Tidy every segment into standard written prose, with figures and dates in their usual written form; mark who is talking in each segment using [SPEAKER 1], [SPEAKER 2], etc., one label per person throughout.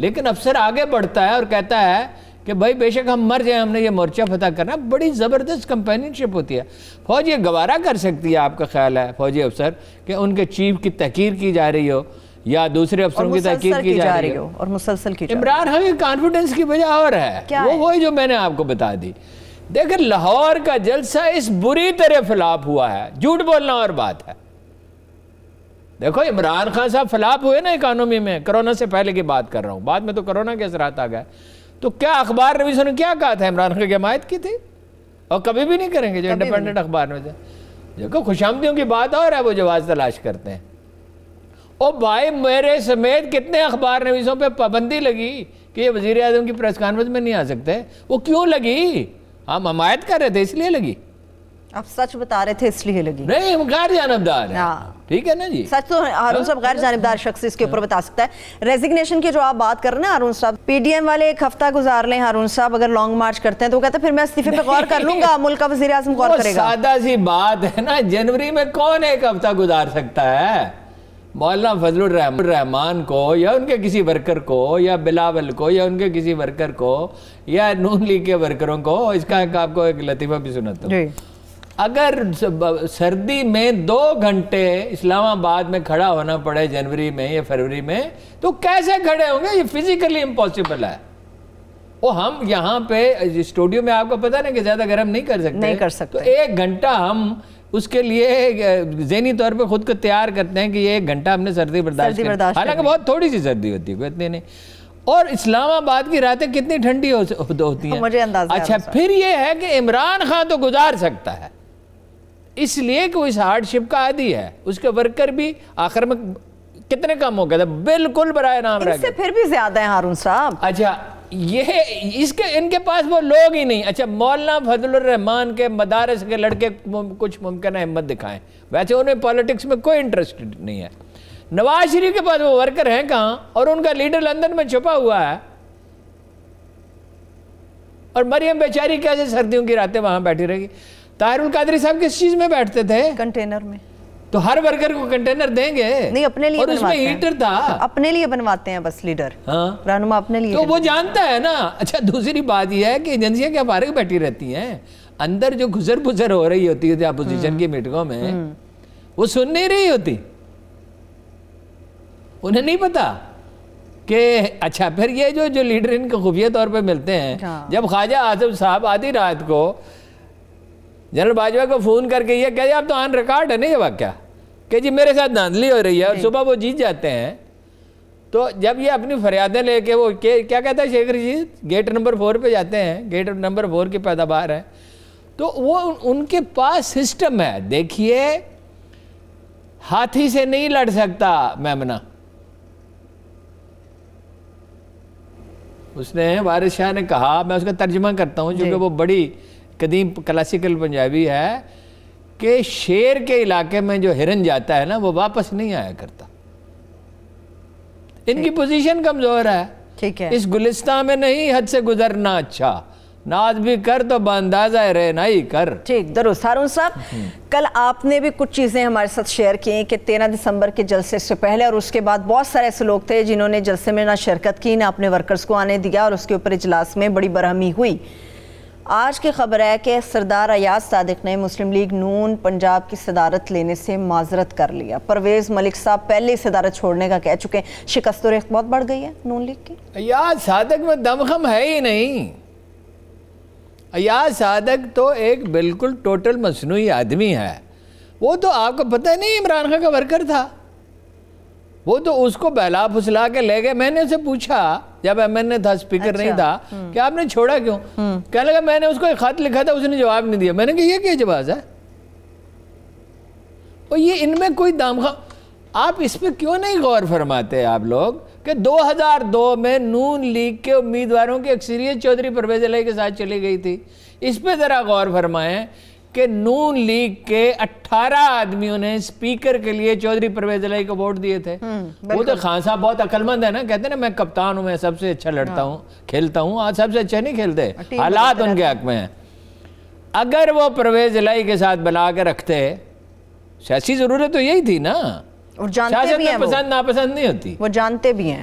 [SPEAKER 1] لیکن افسر آگے بڑھتا ہے اور کہتا ہے کہ بھائی بے شک ہم مر جائیں، ہم نے یہ مورچہ فتح کرنا. بڑی زبردست کمپینینشپ ہوتی ہے. فوج یہ گوارا کر سکتی ہے، آپ کا خیال ہے فوجی افسر، کہ ان کے چیف کی تحقیر کی جا رہی ہو یا دوسرے افسروں کی تحقیر کی جا رہی ہو
[SPEAKER 2] اور مسلسل کی جا رہی ہو؟
[SPEAKER 1] عمران خان کی کانفیڈنس کی وجہ اور ہے، وہ وہی جو میں نے آپ کو بتا دی. دیکھیں لاہور کا جلسہ اس بری طرح فلاپ ہوا ہے، جھوٹ بولنا اور بات ہے. دیکھو عمران خان صاحب فلاپ ہوئے نا اکانومی میں، کرونا سے پہلے کی بات کر رہا ہوں، بعد میں تو کرونا کے اثرات آ گئے. تو کیا اخبار نویسوں نے کیا کہا تھا؟ عمران خان کی حمایت کی تھی، اور کبھی بھی نہیں کریں گے جو انڈیپینڈنٹ اخبار میں تھے. دیکھو خوشامدیوں کی بات اور ہے، وہ جواز تلاش کرتے ہیں. او بھائی میرے سمیت کتنے اخبار نویسوں پہ پابندی لگی کہ یہ وزیر اعظم کی پریس کانفرنس میں نہیں آ سکتے. وہ کیوں لگی؟ ہم حمایت کر رہے تھے اس لیے لگی.
[SPEAKER 2] آپ سچ بتا رہے تھے اس لیے لگی؟
[SPEAKER 1] نہیں، ہم غیر جانبدار ہیں. ٹھیک ہے نا جی،
[SPEAKER 2] سچ تو ہارون صاحب غیر جانبدار شخص اس کے اوپر بتا سکتا ہے. ریزگنیشن کی جو آپ بات کر رہے ہیں ہارون صاحب، پی ڈی ایم والے ایک ہفتہ گزار لیں ہارون صاحب، اگر لانگ مارچ کرتے ہیں تو وہ کہتے ہیں پھر میں استعفے پہ غور کر لوں گا، ملک کا وزیر اعظم غور کرے گا.
[SPEAKER 1] سادہ سی بات ہے نا، جنوری میں کون ایک ہفتہ گزار سکتا ہے؟ مولانا فضل الرحمان کو یا ان کے کسی ورکر کو یا بلاول کو یا ان کے کسی ورکر کو یا نون لیگ کے ورکروں کو، اس کا آپ کو ایک لطیفہ بھی سناتا ہوں. اگر سردی میں 2 گھنٹے اسلام آباد میں کھڑا ہونا پڑے جنوری میں یا فروری میں تو کیسے کھڑے ہوں گے؟ یہ فزیکلی امپاسبل ہے. وہ ہم یہاں پہ اسٹوڈیو میں آپ کو پتہ نا کہ زیادہ گرم نہیں کر سکتے، تو 1 گھنٹہ ہم اس کے لیے ذہنی طور پہ خود کو تیار کرتے ہیں کہ یہ 1 گھنٹہ ہم نے سردی برداشت کرنی، حالانکہ بہت تھوڑی سی سردی ہوتی ہے، اتنی نہیں. اور اسلام آباد کی راتیں کتنی ٹھنڈی ہوتی ہیں.
[SPEAKER 2] مجھے اندازہ.
[SPEAKER 1] اچھا پھر یہ ہے کہ عمران خان تو گزار سکتا ہے اس لیے کہ وہ اس ہارڈ شپ کا عادی ہے، اس کے ورکر بھی آخر میں کتنے کم ہو گئے تھے، بالکل برائے نام رہ گئے.
[SPEAKER 2] اس سے پھر بھی زیادہ ہیں ہارون صاحب.
[SPEAKER 1] اچھا یہ ان کے پاس وہ لوگ ہی نہیں. اچھا مولانا فضل الرحمان کے مدارس کے لڑکے کچھ ممکنہ ہمت دکھائیں، ویسے انہیں پالیٹکس میں کوئی انٹرسٹ نہیں ہے. نواز شریف کے پاس وہ ورکر ہیں کہاں؟ اور ان کا لیڈر لندن میں چھپا ہوا ہے. اور مریم بیچاری کیسے سردیوں کی راتیں وہاں بیٹھی رہے گی؟ طاہر القادری صاحب کس چیز میں بیٹھتے تھے؟
[SPEAKER 2] کنٹینر میں.
[SPEAKER 1] تو ہر ورکر کو کنٹینر دیں گے؟
[SPEAKER 2] نہیں، اپنے لیے
[SPEAKER 1] اور اس میں ہیٹر تھا،
[SPEAKER 2] اپنے لیے بنواتے ہیں بس لیڈر، رہنما اپنے لیے.
[SPEAKER 1] تو وہ جانتا ہے نا. اچھا دوسری بات یہ ہے کہ ایجنسیاں کیا فارغ بیٹھی رہتی ہیں؟ اندر جو گزر بزر ہو رہی ہوتی ہے اپوزیشن کی میٹنگوں میں، وہ سن نہیں رہی ہوتی. انہیں نہیں پتا کہ اچھا پھر یہ جو لیڈر ان کو خفیہ طور پہ ملتے ہیں، جب خواجہ آصف صاحب آدھی رات کو جنرل باجوہ کو فون کر کے یہ کہہ اب تو آن ریکارڈ ہے نا یہ واقعہ کہ جی میرے ساتھ دھاندلی ہو رہی ہے، اور صبح وہ جیت جاتے ہیں. تو جب یہ اپنی فریادیں لے کے وہ کیا کہتا ہے شیخ رشید، گیٹ نمبر 4 پہ جاتے ہیں، گیٹ نمبر 4 کی پیداوار ہے، تو وہ ان کے پاس سسٹم ہے. دیکھیے ہاتھی سے نہیں لڑ سکتا میمنہ. اس نے وارث شاہ نے کہا، میں اس کا ترجمہ کرتا ہوں چونکہ وہ بڑی قدیم کلاسیکل پنجابی ہے، کہ شیر کے علاقے میں جو ہرن جاتا ہے نا وہ واپس نہیں آیا کرتا. ان کی پوزیشن کمزور ہے.
[SPEAKER 2] ٹھیک ہے،
[SPEAKER 1] اس گلستان میں نہیں حد سے گزرنا اچھا، ناز بھی کر تو باندازہ رہنائی کر.
[SPEAKER 2] ٹھیک، درست. ہارون صاحب کل آپ نے بھی کچھ چیزیں ہمارے ساتھ شیئر کی کہ 13 دسمبر کے جلسے سے پہلے اور اس کے بعد بہت سارے ایسے لوگ تھے جنہوں نے جلسے میں نہ شرکت کی نہ اپنے ورکرز کو آنے دیا، اور اس کے اوپر اجلاس میں بڑی برہمی ہوئی. آج کی خبر ہے کہ سردار ایاز صادق نے مسلم لیگ نون پنجاب کی صدارت لینے سے معذرت کر لیا. پرویز ملک صاحب پہلے صدارت چھوڑنے کا کہہ چکے. شکست و ریخت بہت بڑھ گئی ہے نون لیگ کی.
[SPEAKER 1] ایاز صادق میں دمخم ہے ہی نہیں. ایاز صادق تو ایک بالکل ٹوٹل مصنوعی آدمی ہے. وہ تو آپ کو پتہ نہیں عمران خان کا ورکر تھا. وہ تو اس کو بہلا پھسلا کے لے گئے. میں نے اسے پوچھا جب ایم این اے تھا، اسپیکر نہیں تھا، کہ آپ نے چھوڑا کیوں؟ کہنے لگا میں نے اس کو ایک خط لکھا تھا، اس نے جواب نہیں دیا. میں نے کہا یہ کیا جواز ہے؟ اور یہ ان میں کوئی دامخواہ، آپ اس پہ کیوں نہیں غور فرماتے آپ لوگ کہ 2002 میں نون لیگ کے امیدواروں کی اکثریت چودھری پرویز الہی کے ساتھ چلی گئی تھی. اس پہ ذرا غور فرمائیں کہ نون لیگ کے 18 آدمیوں نے اسپیکر کے لیے چودھری پرویز الہی کو ووٹ دیے تھے. وہ تو خان صاحب بہت عقل مند ہے نا، کہتے ہیں نا میں کپتان ہوں، میں سب سے اچھا لڑتا ہوں، کھیلتا ہوں. آج سب سے اچھا نہیں کھیلتے، حالات ان کے حق میں ہیں. اگر وہ پرویز الہی کے ساتھ بلا کے رکھتے، سیاسی ضرورت تو یہی تھی نا.
[SPEAKER 2] اور جانتے بھی ہیں،
[SPEAKER 1] پسند ناپسند نہیں ہوتی،
[SPEAKER 2] وہ جانتے بھی ہیں.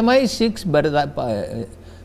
[SPEAKER 1] MI6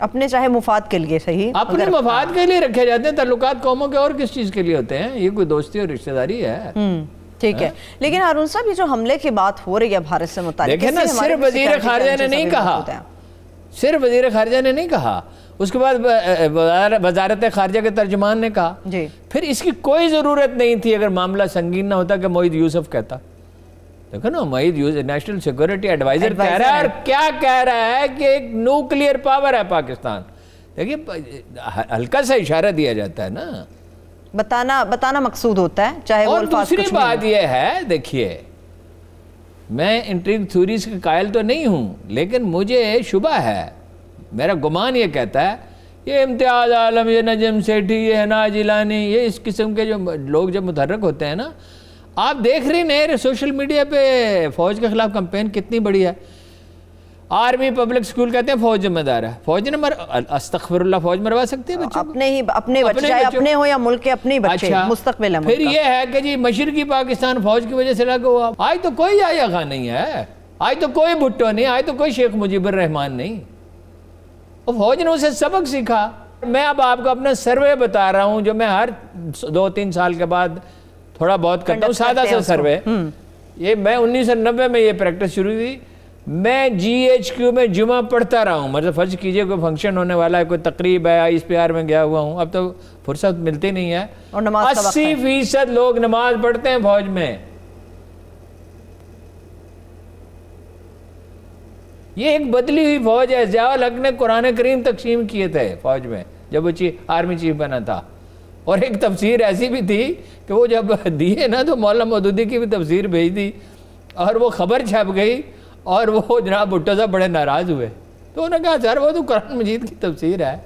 [SPEAKER 2] اپنے چاہے مفاد کے لیے صحیح
[SPEAKER 1] اپنے مفاد کے لیے رکھے جاتے ہیں. تعلقات قوموں کے اور کس چیز کے لیے ہوتے ہیں؟ یہ کوئی دوستی اور رشتہ داری ہے.
[SPEAKER 2] ٹھیک ہے. لیکن ہارون صاحب یہ جو حملے کی بات ہو رہی ہے بھارت سے متعلق،
[SPEAKER 1] دیکھیں نا، صرف وزیر خارجہ نے نہیں کہا، صرف وزیر خارجہ نے نہیں کہا، اس کے بعد وزارت خارجہ کے ترجمان نے کہا. پھر اس کی کوئی ضرورت نہیں تھی اگر معاملہ سنگین نہ ہوتا کہ موحد یوسف کہتا. دیکھو نا، موحد یوسف نیشنل سیکورٹی ایڈوائزر کہہ رہا ہے، اور کیا کہہ رہا ہے کہ ایک نیوکلیئر پاور ہے پاکستان. دیکھیے ہلکا سا اشارہ دیا جاتا ہے نا،
[SPEAKER 2] بتانا مقصود ہوتا ہے، چاہے وہ الفاظ.
[SPEAKER 1] دوسری بات یہ ہے، دیکھیے میں انٹریگ تھیوریز کے قائل تو نہیں ہوں، لیکن مجھے شبہ ہے، میرا گمان یہ کہتا ہے یہ امتیاز عالم، یہ نجم سیٹھی، یہ حنا جیلانی، یہ اس قسم کے جو لوگ جب متحرک ہوتے ہیں نا، آپ دیکھ رہے ہیں سوشل میڈیا پہ فوج کے خلاف کمپین کتنی بڑی ہے. آرمی پبلک سکول کہتے ہیں فوج ذمہ دار ہے، فوج نے استغفر اللہ، فوج مروا سکتی ہے بچوں کو؟
[SPEAKER 2] اپنے بچے، چاہے اپنے ہو یا ملک کے اپنے بچے، مستقبل ہے.
[SPEAKER 1] پھر یہ ہے کہ جی مشرقی پاکستان فوج کی وجہ سے لگا ہوا. آج تو کوئی آیا خان نہیں ہے، آج تو کوئی بھٹو نہیں، آج تو کوئی شیخ مجیب الرحمان نہیں. اور فوج نے اسے سبق سیکھا. میں اب آپ کو اپنا سروے بتا رہا ہوں جو میں ہر 2-3 سال کے بعد تھوڑا بہت کرتا ہوں، سادہ سا سروے. یہ میں 1990 میں یہ پریکٹس شروع ہوئی. میں جی ایچ کیو میں جمعہ پڑھتا رہا ہوں. مطلب فرض کیجئے کوئی فنکشن ہونے والا ہے، کوئی تقریب ہے، اس پی آر میں گیا ہوا ہوں، اب تو فرصت ملتی نہیں ہے. 80% لوگ نماز پڑھتے ہیں فوج میں. یہ ایک بدلی ہوئی فوج ہے. ضیاء الحق نے قرآن کریم تقسیم کیے تھے فوج میں جب وہ آرمی چیف بنا تھا. اور ایک تفسیر ایسی بھی تھی کہ وہ جب دیے نا تو مولانا مودودی کی بھی تفسیر بھیج دی، اور وہ خبر چھپ گئی، اور وہ جناب بھٹو صاحب بڑے ناراض ہوئے. تو انہوں نے کہا سر وہ تو قرآن مجید کی تفسیر ہے.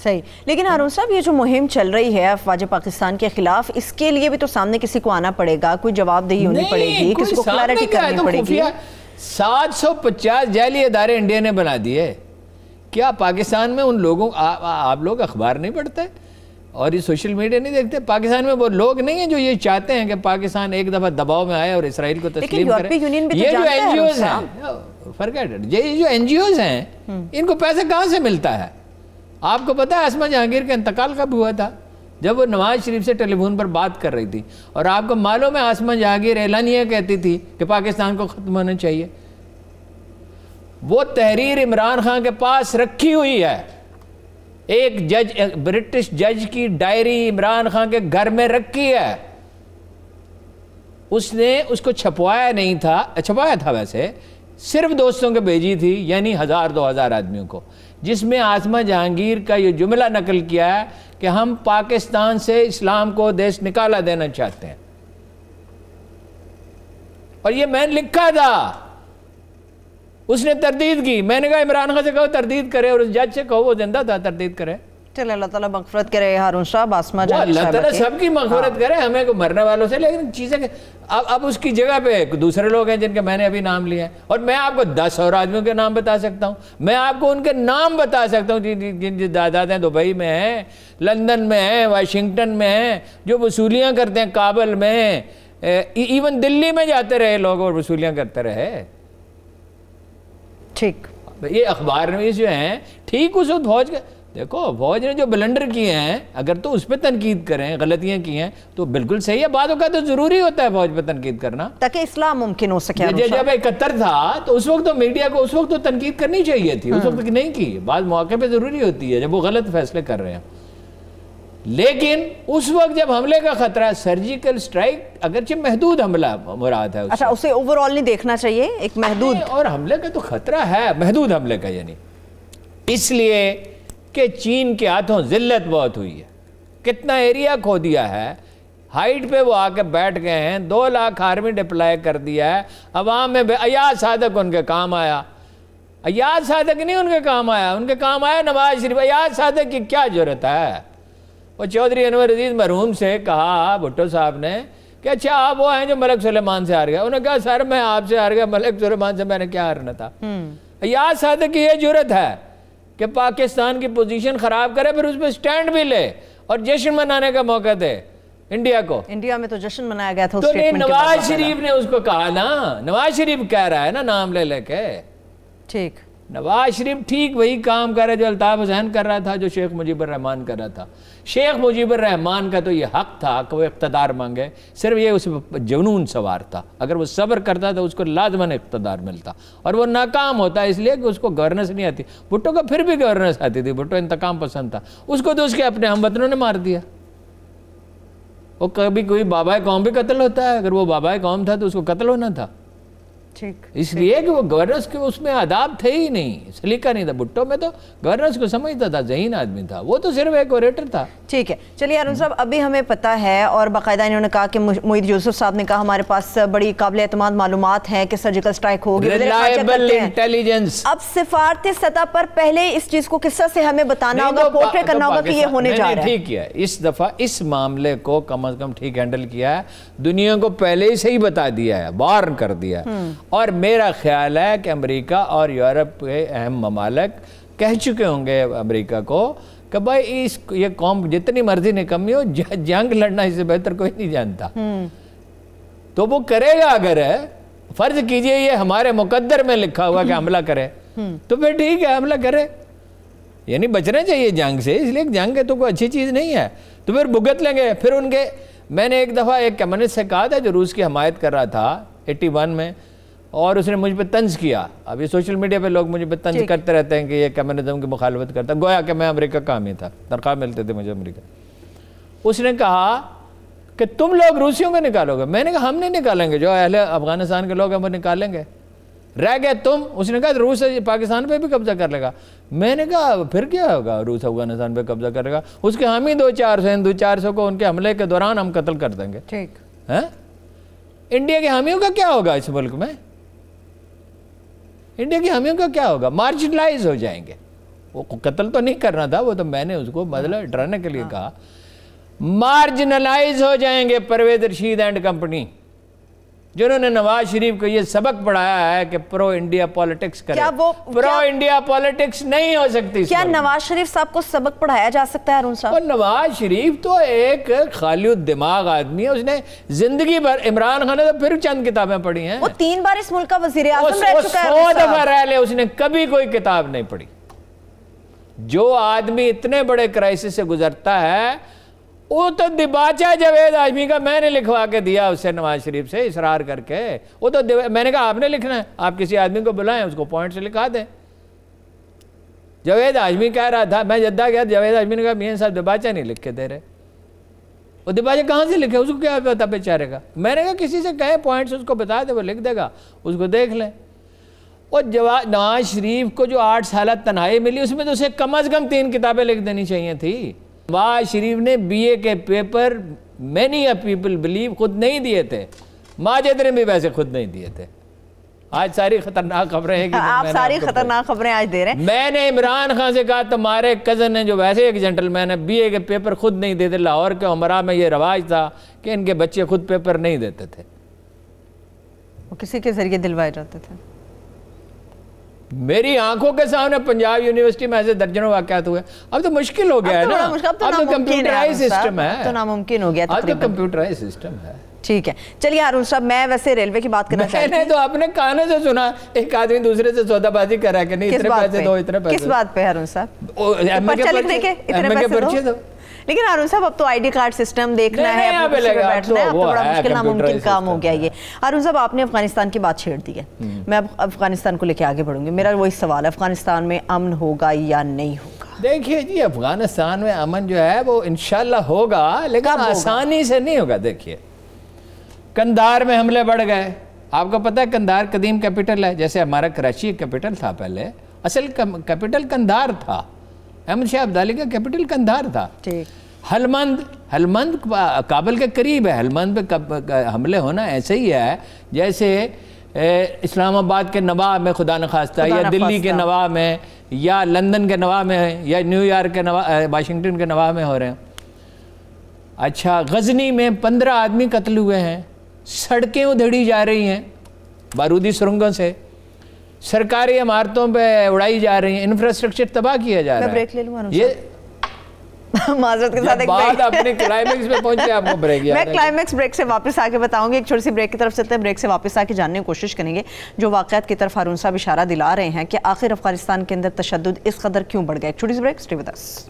[SPEAKER 2] صحیح. لیکن ہارون صاحب یہ جو مہم چل رئی ہے افواج پاکستان کے خلاف، اس کے لیے بھی تو سامنے کسی کو آنا پڑے گا، کوئی جواب دہی ہونی پڑے گی، کسی کو کلیئرٹی کرنی پڑے گی.
[SPEAKER 1] 750 جعلی ادارے انڈیا نے بنا دیے. کیا پاکستان میں ان لوگوں، آپ لوگ اخبار نہیں پڑھتے اور یہ سوشل میڈیا نہیں دیکھتے؟ پاکستان میں وہ لوگ نہیں ہیں جو یہ چاہتے ہیں کہ پاکستان ایک دفعہ دباؤ میں آئے اور اسرائیل کو تسلیم کرے. یہ جو این جی اوز ہیں، یہ جو این جی اوز ہیں، ان کو پیسہ کہاں سے ملتا ہے؟ آپ کو پتہ ہے اسما جہانگیر کا انتقال کب ہوا تھا؟ جب وہ نواز شریف سے ٹیلی فون پر بات کر رہی تھی. اور آپ کو معلوم ہے اسما جہانگیر اعلانیہ کہتی تھی کہ پاکستان کو ختم ہونا چاہیے. وہ تحریر عمران خان کے پاس رکھی ہوئی ہے. ایک جج، برٹش جج کی ڈائری عمران خان کے گھر میں رکھی ہے. اس نے اس کو چھپوایا نہیں تھا، چھپوایا تھا ویسے، صرف دوستوں کے بھیجی تھی، یعنی 1000-2000 آدمیوں کو، جس میں اسما جہانگیر کا یہ جملہ نقل کیا ہے کہ ہم پاکستان سے اسلام کو دیش نکالا دینا چاہتے ہیں. اور یہ میں نے لکھا تھا. اس نے تردید کی. میں نے کہا عمران خان سے کہو تردید کرے، اور اس جج سے کہو وہ زندہ تھا تردید کرے.
[SPEAKER 2] چلے اللہ تعالیٰ مغفرت کرے ہارون صاحب، اسما جہانگیر
[SPEAKER 1] اللہ تعالیٰ سب کی مغفرت کرے، ہمیں کو مرنے والوں سے. لیکن چیزیں اب اس کی جگہ پہ دوسرے لوگ ہیں جن کے میں نے ابھی نام لیے ہیں، اور میں آپ کو 10 اور آدمیوں کے نام بتا سکتا ہوں. میں آپ کو ان کے نام بتا سکتا ہوں جن دادات ہیں دبئی میں ہیں، لندن میں ہیں، واشنگٹن میں ہیں، جو وصولیاں کرتے ہیں کابل میں، ایون دلی میں جاتے رہے لوگ اور وصولیاں کرتے رہے.
[SPEAKER 2] ٹھیک.
[SPEAKER 1] یہ اخبار نویس جو ہیں، ٹھیک اس وقت فوج کے، دیکھو فوج نے جو بلنڈر کیے ہیں اگر تو اس پہ تنقید کریں، غلطیاں کی ہیں تو بالکل صحیح ہے. بعد اوقات تو ضروری ہوتا ہے فوج پہ تنقید کرنا
[SPEAKER 2] تاکہ اسلام ممکن ہو سکے.
[SPEAKER 1] جب 71 تھا تو اس وقت تو میڈیا کو اس وقت تو تنقید کرنی چاہیے تھی، اس وقت نہیں کی. بعض مواقع پہ ضروری ہوتی ہے جب وہ غلط فیصلے کر رہے ہیں. لیکن اس وقت جب حملے کا خطرہ، سرجیکل سٹرائک اگرچہ محدود حملہ مراد ہے،
[SPEAKER 2] اچھا اسے اوورآل نہیں دیکھنا چاہیے، ایک محدود،
[SPEAKER 1] اور حملے کا تو خطرہ ہے محدود حملے کا، یعنی اس لیے کہ چین کے ہاتھوں ذلت بہت ہوئی ہے. کتنا ایریا کھو دیا ہے. ہائٹ پہ وہ آ کے بیٹھ گئے ہیں، 2 لاکھ آرمی ڈپلائی کر دیا ہے. عوام میں ایاز صادق ان کے کام آیا. ایاز صادق نہیں ان کے کام آیا، ان کے کام آیا نواز شریف. ایاز صادق کی کیا ضرورت ہے؟ وہ چودھری انور عزیز مرحوم سے کہا بھٹو صاحب نے کہ اچھا آپ وہ ہیں جو ملک سلیمان سے ہار گیا. انہوں نے کہا سر میں آپ سے ہار گیا، ملک سلیمان سے میں نے کیا ہارنا تھا. ایاز صادق کی یہ جرت ہے کہ پاکستان کی پوزیشن خراب کرے، پھر اس پہ سٹینڈ بھی لے اور جشن منانے کا موقع دے انڈیا کو.
[SPEAKER 2] انڈیا میں تو جشن منایا گیا تھا.
[SPEAKER 1] تو نواز شریف نے اس کو کہا نا، نواز شریف کہہ رہا ہے نا نام لے لے کے.
[SPEAKER 2] ٹھیک.
[SPEAKER 1] نواز شریف ٹھیک وہی کام کر رہا ہے جو الطاف حسین کر رہا تھا، جو شیخ مجیب الرحمان کر رہا تھا۔ شیخ مجیب الرحمان کا تو یہ حق تھا کہ وہ اقتدار مانگے، صرف یہ اس جنون سوار تھا۔ اگر وہ صبر کرتا تو اس کو لازماً اقتدار ملتا، اور وہ ناکام ہوتا اس لیے کہ اس کو گورننس نہیں آتی۔ بھٹو کو پھر بھی گورننس آتی تھی، بھٹو انتقام پسند تھا، اس کو تو اس کے اپنے ہم وطنوں نے مار دیا۔ وہ کبھی کوئی بابا قوم بھی قتل ہوتا ہے، اگر وہ بابا قوم تھا تو اس کو قتل ہونا تھا، اس لیے کہ وہ گورننس کے اس میں آداب تھے ہی نہیں، سلیقہ نہیں تھا۔ بھٹو میں تو گورننس کو سمجھتا تھا، ذہین آدمی تھا، وہ تو صرف ایک اوریٹر تھا۔
[SPEAKER 2] ٹھیک ہے، چلیے ہارون صاحب، ابھی ہمیں پتہ ہے اور باقاعدہ انہوں نے کہا کہ معید یوسف صاحب نے کہا ہمارے پاس بڑی قابل اعتماد معلومات ہیں کہ سرجیکل سٹرائک ہوگی،
[SPEAKER 1] ریلائبل انٹیلیجنس۔
[SPEAKER 2] اب سفارتی سطح پر پہلے اس چیز کو قصہ سے ہمیں بتانا ہوگا، پورٹریٹ کرنا ہوگا کہ یہ ہونے جا رہا ہے۔
[SPEAKER 1] ٹھیک ہے، اس دفعہ اس معاملے کو کم از کم ٹھیک ہینڈل کیا ہے، دنیا کو پہلے ہی صحیح بتا دیا ہے، وارن کر دیا ہے، اور میرا خیال ہے کہ امریکہ اور یورپ کے اہم ممالک کہہ چکے ہوں گے امریکہ کو کہ بھائی یہ قوم جتنی مرضی نکمی ہو، جنگ لڑنا اس سے بہتر کوئی نہیں جانتا، تو وہ کرے گا۔ اگر فرض کیجئے یہ ہمارے مقدر میں لکھا ہوا کہ حملہ کرے تو پھر ٹھیک ہے، حملہ کرے، یعنی بچنا چاہیے جنگ سے، اس لیے جنگ ہے تو کوئی اچھی چیز نہیں ہے، تو پھر بھگت لیں گے۔ پھر ان کے، میں نے ایک دفعہ ایک کمیونسٹ سے کہا تھا جو روس کی حمایت کر رہا تھا 81 میں، اور اس نے مجھ پہ طنز کیا۔ اب یہ سوشل میڈیا پہ لوگ مجھے پہ طنز کرتے رہتے ہیں کہ یہ کمیونزم کی مخالفت کرتا، گویا کہ میں امریکہ کا حامی تھا، تنخواہ ملتے تھے مجھے امریکہ۔ اس نے کہا کہ تم لوگ روسیوں کو نکالو گے، میں نے کہا ہم نہیں نکالیں گے، جو اہل افغانستان کے لوگ ہیں وہ نکالیں گے، رہ گئے تم۔ اس نے کہا روس پاکستان پہ بھی قبضہ کر لے گا، میں نے کہا پھر کیا ہوگا، روس افغانستان پہ قبضہ کرے گا، اس کے حامی 200-400 کو ان کے حملے کے دوران ہم قتل کر دیں گے۔
[SPEAKER 2] ٹھیک
[SPEAKER 1] ہے، انڈیا کے حامیوں کا کیا ہوگا اس ملک میں؟ انڈیا کی حامیوں کا کیا ہوگا؟ مارجنلائز ہو جائیں گے۔ وہ قتل تو نہیں کرنا تھا، وہ تو میں نے اس کو مطلب ڈرانے کے لیے کہا، مارجنلائز ہو جائیں گے۔ پرویز رشید اینڈ کمپنی جنہوں نے نواز شریف کو یہ سبق پڑھایا ہے کہ پرو انڈیا پالیٹکس کرے، پرو انڈیا پالیٹکس نہیں ہو سکتی۔
[SPEAKER 2] کیا نواز شریف صاحب کو سبق پڑھایا جا سکتا ہے ہارون صاحب؟
[SPEAKER 1] اور نواز شریف تو ایک خالی الدماغ آدمی ہے، اس نے زندگی بھر، عمران خان نے تو پھر چند کتابیں پڑھی ہیں،
[SPEAKER 2] وہ 3 بار اس ملک کا وزیر اعظم رہ چکا ہے،
[SPEAKER 1] 100 دفعہ رہ لے، اس نے کبھی کوئی کتاب نہیں پڑھی۔ جو آدمی اتنے بڑے کرائسس سے گزرتا ہے، وہ تو دباچہ جاوید ہاشمی کا میں نے لکھوا کے دیا اسے، نواز شریف سے اصرار کر کے، وہ تو میں نے کہا آپ نے لکھنا ہے، آپ کسی آدمی کو بلائیں، اس کو پوائنٹ سے لکھا دیں۔ جاوید ہاشمی کہہ رہا تھا، میں جدہ گیا، جاوید ہاشمی نے کہا میاں صاحب دباچہ نہیں لکھ کے دے رہے، وہ دباچہ کہاں سے لکھے، اس کو کیا پتا بیچارے کا؟ میں نے کہا کسی سے کہیں پوائنٹس اس کو بتا دے، وہ لکھ دے گا، اس کو دیکھ لیں۔ اور نواز شریف کو جو 8 سالہ تنہائی ملی، اس میں تو اسے کم از کم 3 کتابیں لکھ دینی چاہیے تھی۔ نواز شریف نے BA کے paper many a people believe خود نہیں دیے تھے، ماجد نے بھی ویسے خود نہیں دیے تھے۔ آج ساری خطرناک خبریں ہیں،
[SPEAKER 2] آپ ساری خطرناک خبریں آج دے رہے ہیں۔
[SPEAKER 1] میں نے عمران خان سے کہا تمہارے کزن ہیں جو ویسے ایک جنٹلمین ہے، BA کے پیپر خود نہیں دیتے، لاہور کے عمرہ میں یہ رواج تھا کہ ان کے بچے خود پیپر نہیں دیتے تھے،
[SPEAKER 2] وہ کسی کے ذریعے دلوائے جاتے تھے۔
[SPEAKER 1] میری آنکھوں کے سامنے پنجاب یونیورسٹی میں ایسے درجنوں واقعات ہوئے۔ اب تو مشکل ہو گیا ہے نا، اب تو کمپیوٹرائز سسٹم ہے،
[SPEAKER 2] تو ناممکن ہو گیا،
[SPEAKER 1] اب تو کمپیوٹرائز سسٹم ہے۔
[SPEAKER 2] ٹھیک ہے، چلیے ہارون صاحب، میں ویسے ریلوے کی بات کرنا چاہتی ہوں۔
[SPEAKER 1] میں نے تو اپنے کانوں سے سنا ایک آدمی دوسرے سے سودا بازی کر رہا ہے کہ نہیں اتنے پیسے دو، اتنے پیسے۔
[SPEAKER 2] کس بات پہ ہارون صاحب؟
[SPEAKER 1] پرچہ لکھ دے کے اتنے پیسے دو۔
[SPEAKER 2] لیکن ہارون صاحب اب تو ID کارڈ سسٹم دیکھنا ہے، اب تو بڑا مشکل ناممکن کام ہو گیا یہ۔ ہارون صاحب آپ نے افغانستان کی بات چھیڑ دی ہے، میں اب افغانستان کو لے کے آگے بڑھوں گی۔ میرا وہی سوال ہے، افغانستان میں امن ہوگا یا نہیں ہوگا؟
[SPEAKER 1] دیکھیے جی، افغانستان میں امن جو ہے وہ انشاءاللہ ہوگا، لیکن آسانی سے نہیں ہوگا۔ دیکھیے کندھار میں حملے بڑھ گئے، آپ کو پتہ ہے کندھار قدیم کیپٹل ہے، جیسے ہمارا کراچی کیپٹل تھا پہلے، اصل کیپٹل کندھار تھا، احمد شاہ عبدالی کا کیپٹل کندھار تھا۔ ہلمند کابل کے قریب ہے، ہلمند پہ حملے ہونا ایسے ہی ہے جیسے اسلام آباد کے نواح میں خدا نخواستہ، یا دلی کے نواح میں، یا لندن کے نواح میں، یا نیو یارک کے نواح، واشنگٹن کے نواح میں ہو رہے ہیں۔ اچھا، غزنی میں 15 آدمی قتل ہوئے ہیں، سڑکیں ادھڑی جا رہی ہیں بارودی سرنگوں سے، سرکاری عمارتوں پہ اڑائی جا رہی ہیں، انفراسٹرکچر تباہ کیا جا رہا ہے۔
[SPEAKER 2] معذرت کے ساتھ
[SPEAKER 1] بات اپنے کلائمیکس پہ پہنچے آپ کو بریک
[SPEAKER 2] میں کلائمیکس بریک سے واپس آ کے بتاؤں گی. ایک چھوٹی سی بریک کی طرف چلتے ہیں. بریک سے واپس آ کے جاننے کی کوشش کریں گے جو واقعات کی طرف ہارون صاحب اشارہ دلا رہے ہیں کہ آخر افغانستان کے اندر تشدد اس قدر کیوں بڑھ گیا. ایک چھوٹی سی break, stay with us.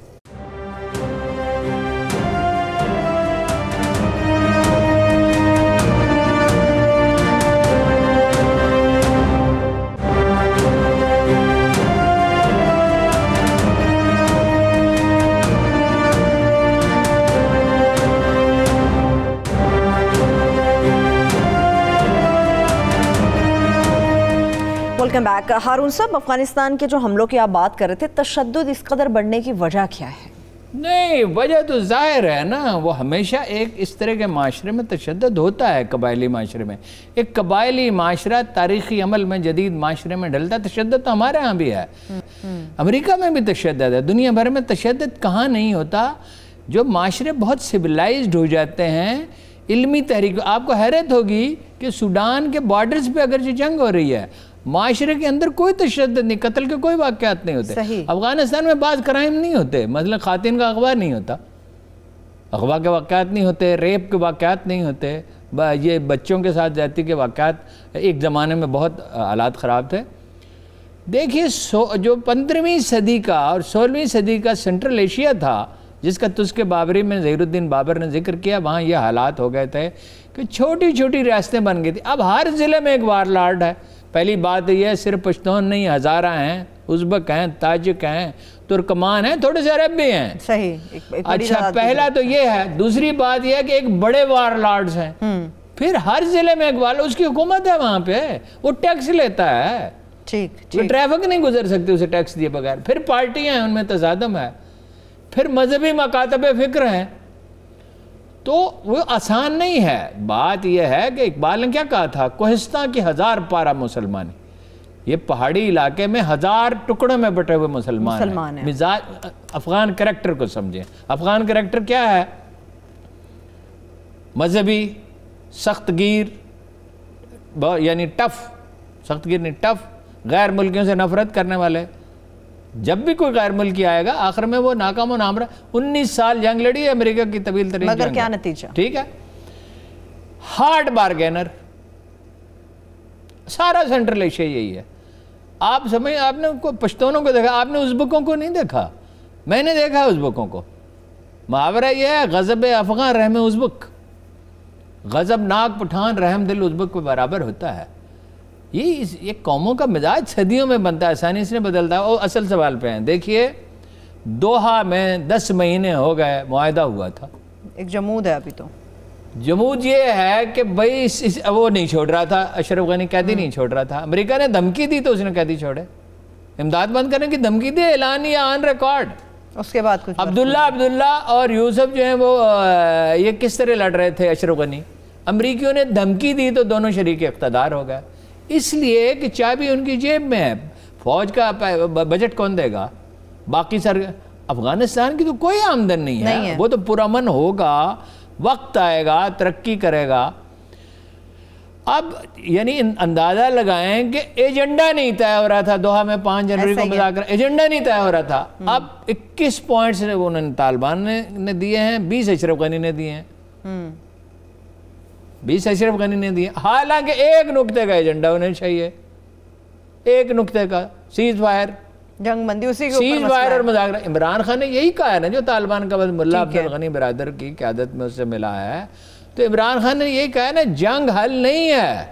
[SPEAKER 2] Welcome back. Haroon صاحب, افغانستان کے جو حملوں کی آپ بات کر رہے تھے, تشدد اس قدر بڑھنے کی وجہ کیا ہے؟
[SPEAKER 1] نہیں, وجہ تو ظاہر ہے نا. وہ ہمیشہ ایک اس طرح کے معاشرے میں تشدد ہوتا ہے, قبائلی معاشرے میں. ایک قبائلی معاشرہ تاریخی عمل میں جدید معاشرے میں ڈلتا ہے. تشدد تو ہمارے ہاں بھی ہے, امریکہ میں بھی تشدد ہے, دنیا بھر میں تشدد کہاں نہیں ہوتا. جو معاشرے بہت سویلائزڈ ہو جاتے ہیں علمی تحریک. آپ کو حیرت ہوگی کہ سوڈان کے بارڈرز پہ اگر جو جنگ ہو رہی ہے, معاشرے کے اندر کوئی تشدد نہیں, قتل کے کوئی واقعات نہیں ہوتے. افغانستان میں بعض کرائم نہیں ہوتے, مثلا خواتین کا اغوا نہیں ہوتا, اغوا کے واقعات نہیں ہوتے, ریپ کے واقعات نہیں ہوتے, یہ بچوں کے ساتھ زیادتی کے واقعات ایک زمانے میں بہت حالات خراب تھے. دیکھیے جو 15ویں صدی کا اور 16ویں صدی کا سینٹرل ایشیا تھا, جس کا تذکرہ بابری میں ظہیر الدین بابر نے ذکر کیا, وہاں یہ حالات ہو گئے تھے کہ چھوٹی چھوٹی ریاستیں بن گئی تھی. اب ہر ضلع میں ایک وار لارڈ ہے. پہلی بات یہ ہے, صرف پشتون نہیں, ہزارہ ہیں, ازبک ہیں, تاجک ہیں, ترکمان ہیں, تھوڑے سے عرب بھی ہیں.
[SPEAKER 2] صحیح.
[SPEAKER 1] اچھا, پہلا تو یہ ہے. دوسری بات یہ ہے کہ ایک بڑے وار لارڈز ہیں. پھر ہر ضلع میں ایک وار, اس کی حکومت ہے وہاں پہ, وہ ٹیکس لیتا ہے. وہ ٹریفک نہیں گزر سکتی اسے ٹیکس دیے بغیر. پھر پارٹیاں ہیں, ان میں تصادم ہے. پھر مذہبی مکاتب فکر ہیں. تو وہ آسان نہیں ہے. بات یہ ہے کہ اقبال نے کیا کہا تھا, کوہستان کی 1000 پارہ مسلمانی. یہ پہاڑی علاقے میں 1000 ٹکڑوں میں بٹے ہوئے مسلمان ہیں. مزاج افغان کریکٹر کو سمجھیں. افغان کریکٹر کیا ہے؟ مذہبی, سخت گیر, یعنی ٹف, سخت گیر نہیں ٹف, غیر ملکیوں سے نفرت کرنے والے. جب بھی کوئی غیر ملکی آئے گا آخر میں وہ ناکام و نامرہ. 19 سال جنگ لڑی ہے امریکہ کی طویل ترین جنگ,
[SPEAKER 2] مگر کیا نتیجہ؟
[SPEAKER 1] ٹھیک ہے. ہارڈ بارگینر. سارا سینٹرل ایشیا یہی ہے. آپ سمجھیں, آپ نے پشتونوں کو دیکھا, آپ نے ازبکوں کو نہیں دیکھا. میں نے دیکھا ازبکوں کو. محاورہ یہ ہے, غضب افغان رحم ازبک. غضب ناک پٹھان رحم دل ازبک کے برابر ہوتا ہے. یہ قوموں کا مزاج صدیوں میں بنتا ہے, آسانی سے بدلتا ہے. وہ اصل سوال پہ ہیں. دیکھیے, دوحہ میں 10 مہینے ہو گئے معاہدہ ہوا تھا.
[SPEAKER 2] ایک جمود ہے ابھی تو.
[SPEAKER 1] جمود یہ ہے کہ بھائی وہ نہیں چھوڑ رہا تھا, اشرف غنی قیدی نہیں چھوڑ رہا تھا. امریکہ نے دھمکی دی تو اس نے قیدی چھوڑے, امداد بند کرنے کی دھمکی دی, اعلانیہ آن ریکارڈ.
[SPEAKER 2] اس کے بعد کچھ
[SPEAKER 1] عبداللہ اور یوسف جو ہیں وہ یہ کس طرح لڑ رہے تھے اشرف غنی. امریکیوں نے دھمکی دی تو دونوں شریک اقتدار ہو گئے. اس لیے کہ چابی ان کی جیب میں ہے. فوج کا بجٹ کون دے گا؟ باقی افغانستان کی تو کوئی آمدن نہیں ہے. وہ تو پرامن ہوگا, وقت آئے گا, ترقی کرے گا. اب یعنی اندازہ لگائیں کہ ایجنڈا نہیں طے ہو رہا تھا. دوحہ میں 5 جنوری کو مذاکرہ, ایجنڈا نہیں طے ہو رہا تھا. اب 21 پوائنٹس انہوں نے طالبان نے دیے ہیں, 20 اشرف غنی نے دیے ہیں. 20 اشرف غنی نے دیے. حالانکہ ایک نقطے کا ایجنڈا انہیں چاہیے, ایک نقطے کا, سیز فائر,
[SPEAKER 2] جنگ بندی, اسی کے اوپر
[SPEAKER 1] سیز فائر اور مذاکرہ. عمران خان نے یہی کہا ہے نا, جو طالبان کا بس ملا عبد الغنی برادر کی قیادت میں اس سے ملا ہے, تو عمران خان نے یہی کہا ہے نا, جنگ حل نہیں ہے,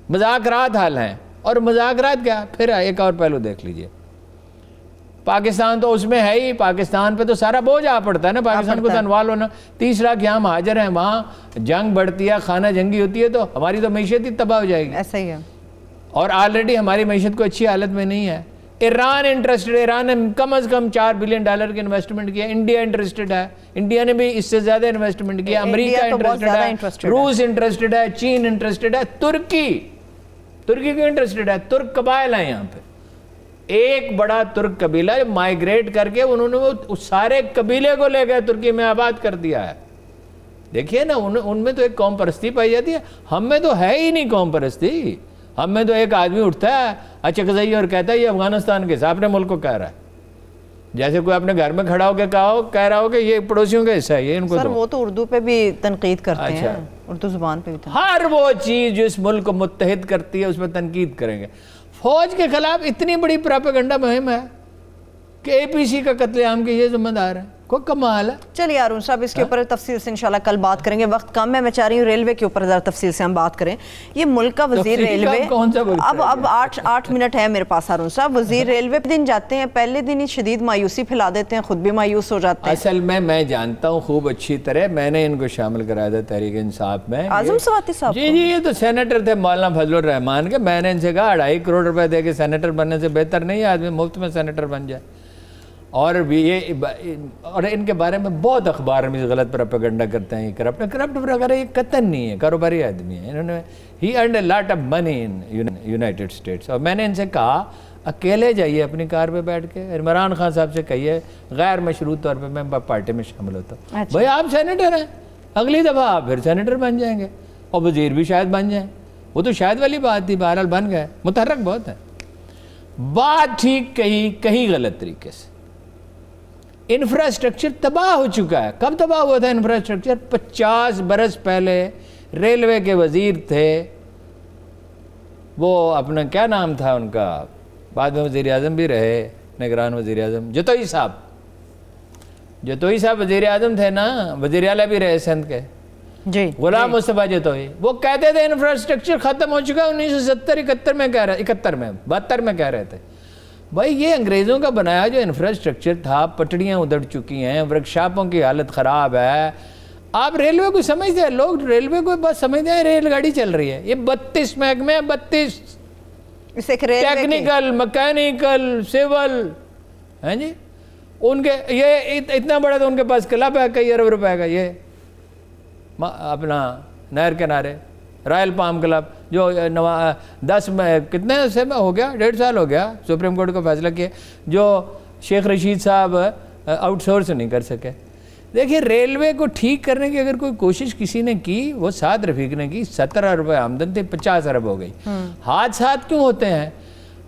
[SPEAKER 1] مذاکرات حل ہیں. اور مذاکرات کیا؟ پھر ایک اور پہلو دیکھ لیجئے. پاکستان تو اس میں ہے ہی, پاکستان پہ تو سارا بوجھ آ پڑتا ہے نا. پاکستان کو تو انوال ہونا. 30 لاکھ یہاں مہاجر ہیں, وہاں جنگ بڑھتی ہے, خانہ جنگی ہوتی ہے, تو ہماری تو معیشت ہی تباہ ہو جائے گی.
[SPEAKER 2] ایسا ہی ہے.
[SPEAKER 1] اور آلریڈی ہماری معیشت کو اچھی حالت میں نہیں ہے. ایران انٹرسٹڈ, ایران نے کم از کم $4 بلین کی انویسٹمنٹ کیا. انڈیا انٹرسٹڈ ہے, انڈیا نے بھی اس سے زیادہ انویسٹمنٹ کیا. امریکہ انٹرسٹڈ ہے, روس انٹرسٹڈ ہے, چین انٹرسٹڈ ہے, ترکی کیوں انٹرسٹڈ ہے؟ ترک قبائل ہیں یہاں پہ. ایک بڑا ترک قبیلہ مائیگریٹ کر کے انہوں نے وہ سارے قبیلے کو لے گئے ترکی میں آباد کر دیا ہے. دیکھیے نا, ان میں تو ایک قوم پرستی پائی جاتی ہے. ہم میں تو ہے ہی نہیں قوم پرستی. ہم میں تو ایک آدمی اٹھتا ہے اچکزئی اور کہتا ہے یہ افغانستان کے حساب اپنے ملک کو کہہ رہا ہے. جیسے کوئی اپنے گھر میں کھڑا ہو کے کہہ رہا ہو کہ یہ پڑوسیوں کا حصہ ہے، یہ ان کو
[SPEAKER 2] سر وہ تو اردو پہ بھی تنقید کرتے ہیں، اردو زبان پہ بھی
[SPEAKER 1] ہر وہ چیز جو اس ملک کو متحد کرتی ہے اس پہ تنقید کریں گے۔ فوج کے خلاف اتنی بڑی پروپیگنڈا مہم ہے کہ اے پی سی کا قتل عام کے یہ ذمہ دار ہے، کوئی کمال ہے۔
[SPEAKER 2] چلیے ہارون صاحب اس کے اوپر تفصیل سے انشاءاللہ کل بات کریں گے، وقت کم ہے، میں چاہ رہی ہوں ریلوے کے اوپر ذرا تفصیل سے ہم بات کریں۔ یہ ملک کا وزیر ریلوے، اب 8 منٹ ہے میرے پاس ہارون صاحب، وزیر ریلوے دن جاتے ہیں، پہلے دن ہی شدید مایوسی پھیلا دیتے ہیں، خود بھی مایوس ہو جاتے ہیں۔
[SPEAKER 1] اصل میں جانتا ہوں خوب اچھی طرح، میں نے ان کو شامل کرایا تھا تحریک انصاف میں،
[SPEAKER 2] اعظم سواتی صاحب۔
[SPEAKER 1] جی یہ تو سینیٹر تھے مولانا فضل الرحمان کے، میں نے ان سے کہا 2.5 کروڑ روپے دے کے سینیٹر بننے سے بہتر نہیں ہے آدمی مفت میں سینیٹر بن جائے۔ اور ان کے بارے میں بہت اخبار میں غلط پروپیگنڈا کرتے ہیں، کرپٹ وغیرہ، یہ قطعاً نہیں ہے، کاروباری آدمی ہے، انہوں نے ہی earned a lot of money in United States. اور میں نے ان سے کہا اکیلے جائیے اپنی کار پہ بیٹھ کے، عمران خان صاحب سے کہیے غیر مشروط طور پہ میں پارٹی میں شامل ہوتا ہوں، بھائی آپ سینیٹر ہیں، اگلی دفعہ آپ پھر سینیٹر بن جائیں گے اور وزیر بھی شاید بن جائیں۔ وہ تو شاید والی بات تھی، بہرحال بن گئے، متحرک بہت ہے۔ بات ٹھیک کہیں غلط طریقے سے۔ انفراسٹرکچر تباہ ہو چکا ہے۔ کب تباہ ہوا تھا انفراسٹرکچر؟ 50 برس پہلے ریلوے کے وزیر تھے، وہ اپنا کیا نام تھا ان کا، بعد میں وزیر اعظم بھی رہے، نگران وزیر اعظم، جتوئی صاحب وزیر اعظم تھے نا، وزیر اعلیٰ بھی رہے سندھ کے، جی غلام مصطفیٰ جتوئی۔ وہ کہتے تھے انفراسٹرکچر ختم ہو چکا ہے، 1970 میں کہہ رہے، 72 میں کہہ رہے تھے۔ بھائی یہ انگریزوں کا بنایا جو انفراسٹرکچر تھا، پٹڑیاں ادھڑ چکی ہیں، ورکشاپوں کی حالت خراب ہے۔ آپ ریلوے کو سمجھتے ہیں، لوگ ریلوے کو بس سمجھتے ہیں ریل گاڑی چل رہی ہے۔ یہ 32 محکمے ہیں، 32 ٹیکنیکل، مکینیکل، سول، ہیں جی، ان کے یہ اتنا بڑا تو ان کے پاس کلب ہے کئی ارب روپے کا، یہ اپنا نہر کنارے رائل پام کلب، جو 10 میں کتنے سے میں ہو گیا، 1.5 سال ہو گیا سپریم کورٹ کا فیصلہ کیا، جو شیخ رشید صاحب آؤٹ سورس نہیں کر سکے۔ دیکھیے ریلوے کو ٹھیک کرنے کی اگر کوئی کوشش کسی نے کی، وہ سعد رفیق نے کی، 17 ارب آمدن تھی، 50 ارب ہو گئی۔ حادثات کیوں ہوتے ہیں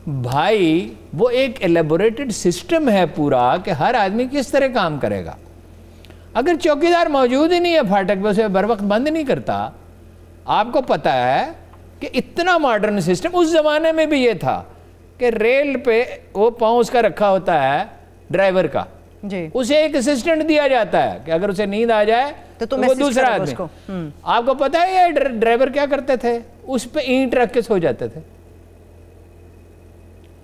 [SPEAKER 1] بھائی؟ وہ ایک ایلیبوریٹڈ سسٹم ہے پورا کہ ہر آدمی کس طرح کام کرے گا۔ اگر چوکیدار موجود ہی نہیں ہے پھاٹک پہ، اسے بر وقت بند نہیں کرتا، آپ کو پتہ ہے کہ اتنا ماڈرن سسٹم اس زمانے میں بھی یہ تھا کہ ریل پہ وہ پاؤں اس کا رکھا ہوتا ہے ڈرائیور کا، اسے ایک اسسٹنٹ دیا جاتا ہے کہ اگر اسے نیند آ جائے تو وہ دوسرا آدمی۔ آپ کو پتہ ہے یہ ڈرائیور کیا کرتے تھے؟ اس پہ اینٹ رکھ کے سو جاتے تھے۔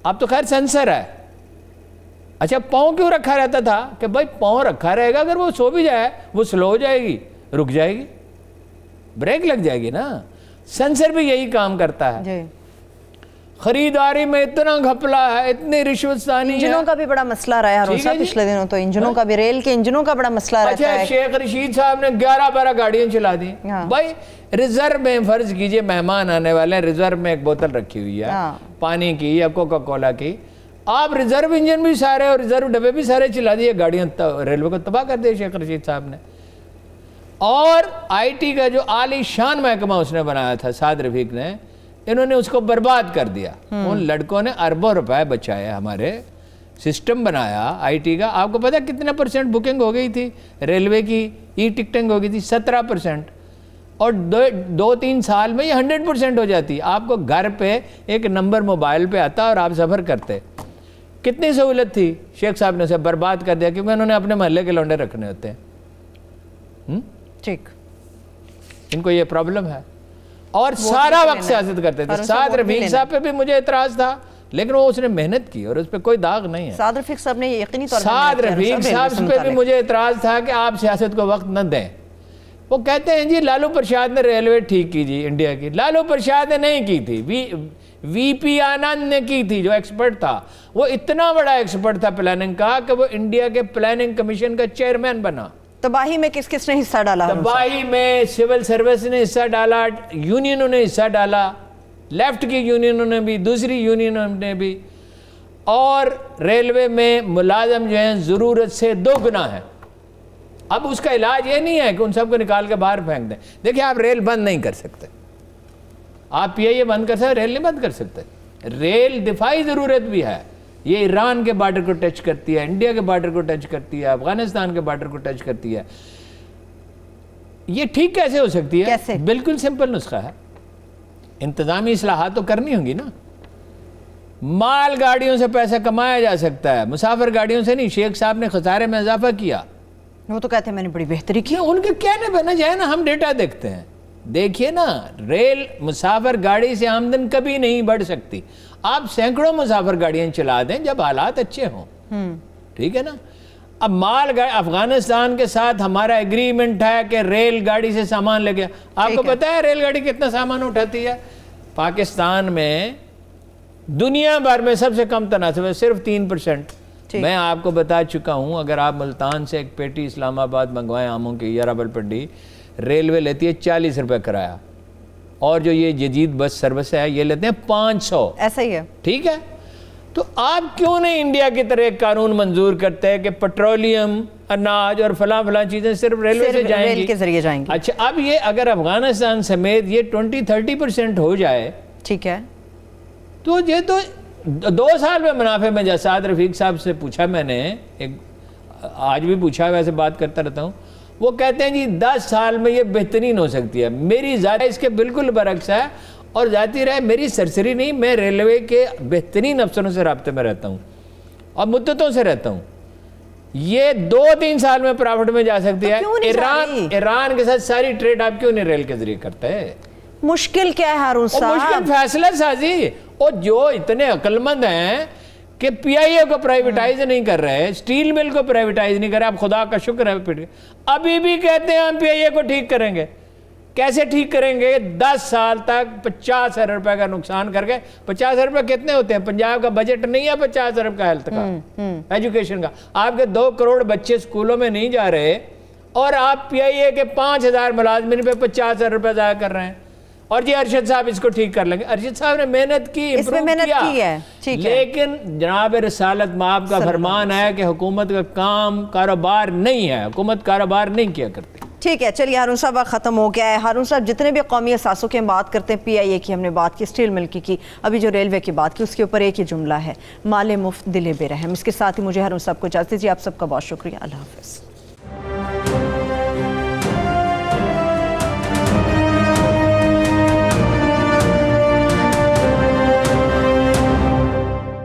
[SPEAKER 1] اب تو خیر سینسر ہے۔ اچھا پاؤں کیوں رکھا رہتا تھا؟ کہ بھائی پاؤں رکھا رہے گا، اگر وہ سو بھی جائے وہ سلو ہو جائے گی، رک جائے گی، بریک لگ جائے گی نا۔ سینسر بھی یہی کام کرتا ہے۔ خریداری میں اتنا گھپلا ہے، اتنی رشوت ثانی ہے۔
[SPEAKER 2] انجنوں کا بھی بڑا مسئلہ رہا ہے ہر روز، پچھلے دنوں تو انجنوں کا بھی، ریل کے انجنوں کا بڑا مسئلہ رہتا ہے۔
[SPEAKER 1] اچھا شیخ رشید صاحب نے 11-12 گاڑیاں چلا دی۔ بھائی ریزرو میں فرض کیجئے مہمان آنے والے ہیں، ریزرو میں ایک بوتل رکھی ہوئی ہے پانی کی یا کوکا کولا کی، آپ ریزرو انجن بھی سارے اور ریزرو ڈبے بھی سارے چلا دیے، گاڑیاں ریلوے کو تباہ کر دیا شیخ رشید صاحب نے۔ اور آئی ٹی کا جو عالی شان محکمہ اس نے بنایا تھا سعد رفیق نے، انہوں نے اس کو برباد کر دیا۔ ان لڑکوں نے اربوں روپے بچائے، ہمارے سسٹم بنایا آئی ٹی کا۔ آپ کو پتہ کتنا % بکنگ ہو گئی تھی ریلوے کی؟ ای ٹکٹنگ ہو گئی تھی 17%، اور 2-3 سال میں یہ 100% ہو جاتی۔ آپ کو گھر پہ ایک نمبر موبائل پہ آتا اور آپ سفر کرتے۔ کتنی سہولت تھی، شیخ صاحب نے اسے برباد کر دیا کیونکہ انہوں نے اپنے محلے کے لونڈے رکھنے ہوتے ہیں۔ ٹھیک، ان کو یہ پرابلم ہے، اور سارا وقت سیاست کرتے تھے۔ سعد رفیق صاحب پہ بھی مجھے اعتراض تھا، لیکن وہ اس نے محنت کی اور اس پہ کوئی داغ نہیں ہے۔
[SPEAKER 2] سعد رفیق صاحب نے یقینی طور پر،
[SPEAKER 1] سعد رفیق صاحب پہ بھی مجھے اعتراض تھا کہ آپ سیاست کو وقت نہ دیں۔ وہ کہتے ہیں جی لالو پرساد نے ریلوے ٹھیک کی جی انڈیا کی۔ لالو پرساد نے نہیں کی تھی، وی پی آنند نے کی تھی جو ایکسپرٹ تھا۔ وہ اتنا بڑا ایکسپرٹ تھا پلاننگ کا کہ وہ انڈیا کے پلاننگ کمیشن کا چیئرمین بنا۔
[SPEAKER 2] تباہی میں کس کس نے حصہ ڈالا؟
[SPEAKER 1] تباہی میں سول سروس نے حصہ ڈالا، یونینوں نے حصہ ڈالا، لیفٹ کی یونینوں نے بھی، دوسری یونینوں نے بھی، اور ریلوے میں ملازم جو ہیں ضرورت سے 2 گنا ہیں۔ اب اس کا علاج یہ نہیں ہے کہ ان سب کو نکال کے باہر پھینک دیں۔ دیکھیں آپ ریل بند نہیں کر سکتے، آپ یہ بند کر سکتے، ریل نہیں بند کر سکتے۔ ریل دفاعی ضرورت بھی ہے، یہ ایران کے بارڈر کو ٹچ کرتی ہے، انڈیا کے بارڈر کو ٹچ کرتی ہے، افغانستان کے بارڈر کو ٹچ کرتی ہے. یہ ٹھیک کیسے ہو سکتی ہے؟
[SPEAKER 2] کیسے؟
[SPEAKER 1] بالکل سمپل نسخہ ہے. انتظامی اصلاحات تو کرنی ہوں گی نا. مال گاڑیوں سے پیسہ کمایا جا سکتا ہے، مسافر گاڑیوں سے نہیں. شیخ صاحب نے خسارے میں اضافہ کیا.
[SPEAKER 2] وہ تو کہتے ہیں میں نے بڑی بہتری کی.
[SPEAKER 1] ان کے کہنے پہ نہ جائے نا، ہم ڈیٹا دیکھتے ہیں. دیکھیے نا، ریل مسافر گاڑی سے آمدن کبھی نہیں بڑھ سکتی. آپ سینکڑوں مسافر گاڑیاں چلا دیں جب حالات اچھے ہوں، ٹھیک ہے نا. اب مال گاڑی افغانستان کے ساتھ ہمارا ایگریمنٹ ہے کہ ریل گاڑی سے سامان لے گیا. آپ کو پتا ہے ریل گاڑی کتنا سامان اٹھاتی ہے؟ پاکستان میں دنیا بھر میں سب سے کم تناسب ہے، صرف 3%. میں آپ کو بتا چکا ہوں، اگر آپ ملتان سے ایک پیٹی اسلام آباد منگوائیں آموں کی یا راول پنڈی، ریلوے لیتی ہے 40 روپے کرایہ، اور جو یہ جدید بس سروس ہے یہ لیتے ہیں 500.
[SPEAKER 2] ایسا ہی ہے.
[SPEAKER 1] ٹھیک ہے. تو آپ کیوں نہیں انڈیا کی طرح ایک قانون منظور کرتے ہیں کہ پیٹرولیم، اناج اور فلاں چیزیں صرف ریلوے سے جائیں گی،
[SPEAKER 2] ریل کے ذریعے جائیں گی.
[SPEAKER 1] اچھا، اب یہ اگر افغانستان سمیت یہ 20-30% ہو جائے،
[SPEAKER 2] ٹھیک ہے،
[SPEAKER 1] تو یہ تو 2 سال میں منافع میں. جیسا سعد رفیق صاحب سے پوچھا میں نے، آج بھی پوچھا، ویسے بات کرتا رہتا ہوں، وہ کہتے ہیں جی 10 سال میں یہ بہترین ہو سکتی ہے. میری ذات اس کے بالکل برعکس ہے، اور ذاتی رائے میری سرسری نہیں، میں ریلوے کے بہترین افسروں سے رابطے میں رہتا ہوں اور مدتوں سے رہتا ہوں. یہ 2-3 سال میں پرافٹ میں جا سکتی ہے. ایران کے ساتھ ساری ٹریڈ آپ کیوں نہیں ریل کے ذریعے کرتے ہیں؟
[SPEAKER 2] مشکل کیا ہے ہارون صاحب؟
[SPEAKER 1] مشکل فیصلہ سازی. اور جو اتنے عقل مند ہیں کہ پی آئی اے کو پرائیویٹائز نہیں کر رہے، اسٹیل مل کو پرائیویٹائز نہیں کر رہے، اب خدا کا شکر ہے ابھی بھی کہتے ہیں ہم پی آئی اے کو ٹھیک کریں گے. کیسے ٹھیک کریں گے؟ 10 سال تک 50 ارب روپے کا نقصان کر کے. 50 ارب روپے کتنے ہوتے ہیں؟ پنجاب کا بجٹ نہیں ہے 50 ارب کا ہیلتھ کا، ایجوکیشن کا. آپ کے 2 کروڑ بچے سکولوں میں نہیں جا رہے، اور آپ پی آئی اے کے 5000 ملازمین پہ 50 ارب روپے ضائع کر رہے ہیں. اور جی ارشد صاحب اس کو ٹھیک کر لیں گے. ارشد صاحب نے محنت کی، امپروو کیا، لیکن جناب رسالت مآب کا فرمان ہے کہ حکومت کا کام کاروبار نہیں ہے، حکومت کاروبار نہیں کیا کرتی.
[SPEAKER 2] ٹھیک ہے، چلیے ہارون صاحب وقت ختم ہو گیا ہے. ہارون صاحب جتنے بھی قومی اثاثوں کی ہم بات کرتے ہیں، پی آئی اے کی ہم نے بات کی، اسٹیل مل کی، ابھی جو ریلوے کی بات کی، اس کے اوپر ایک ہی جملہ ہے، مال مفت دل بے رحم. اس کے ساتھ ہی مجھے ہارون صاحب کو اجازت دیجیے. آپ سب کا بہت شکریہ. اللہ حافظ.